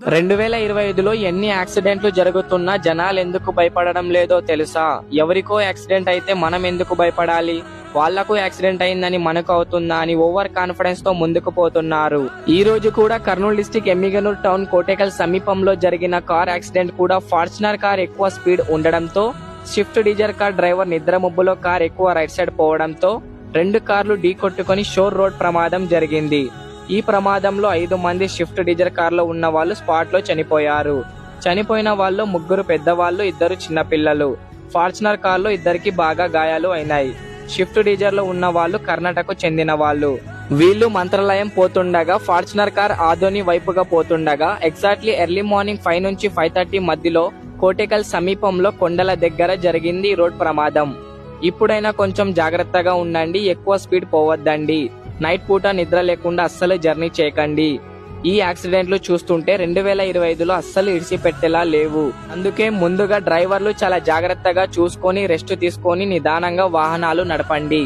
2025లో ఎన్ని యాక్సిడెంట్లు జరుగుతున్నా జనాలు ఎందుకు భయపడడం లేదో తెలుసా? ఎవరికో యాక్సిడెంట్ అయితే మనం ఎందుకు భయపడాలి? వాళ్లకు యాక్సిడెంట్ అయిందని మనకు అవుతుందా అని ఓవర్ కాన్ఫిడెన్స్ తో ముందుకు పోతున్నారు. ఈ రోజు కూడా కర్నూలు డిస్టిక్ ఎమ్మిగనూర్ టౌన్ కోటేకల్ సమీపంలో జరిగిన కార్ యాక్సిడెంట్ కూడా ఫార్చునర్ కార్ ఎక్కువ స్పీడ్ ఉండడంతో, స్విఫ్ట్ డిజైర్ కార్ డ్రైవర్ నిద్రమబ్బులో కార్ ఎక్కువ రైట్ సైడ్ పోవడంతో 2 కార్లు ఢీకొట్టుకుని షోర్ రోడ్ ప్రమాదం జరిగింది. ఈ ప్రమాదంలో 5 మంది స్విఫ్ట్ డిజైర్ కార్లో ఉన్న వాళ్ళు స్పాట్ లో చనిపోయారు. చనిపోయిన వాళ్ళు 3 పెద్దవాళ్ళు, 2 చిన్నపిల్లలు. ఫార్చునర్ కార్లో 2కి బాగా గాయాలు అయినాయి. స్విఫ్ట్ డిజైర్ లో ఉన్న వాళ్ళు కర్ణాటకకు చెందిన వాళ్ళు. వీళ్ళు మంత్రాలయం పోతుండగా ఫార్చునర్ కార్ ఆదోని వైపుగా పోతుండగా ఎగ్జాక్ట్లీ ఎర్లీ మార్నింగ్ 5 నుంచి 5:30 మధ్యలో కోటేకల్ సమీపంలో కొండల దగ్గర జరిగింది ఈ రోడ్ ప్రమాదం. ఇప్పుడైనా కొంచెం జాగ్రత్తగా ఉండండి, ఎక్కువ స్పీడ్ పోవద్దండి. నైట్ పూట నిద్ర లేకుండా అస్సలు జర్నీ చేయకండి. ఈ యాక్సిడెంట్లు చూస్తుంటే 2025లో అస్సలు ఇడిసిపెట్టేలా లేవు. అందుకే ముందుగా డ్రైవర్లు చాలా జాగ్రత్తగా చూసుకొని రెస్ట్ తీసుకొని నిదానంగా వాహనాలు నడపండి.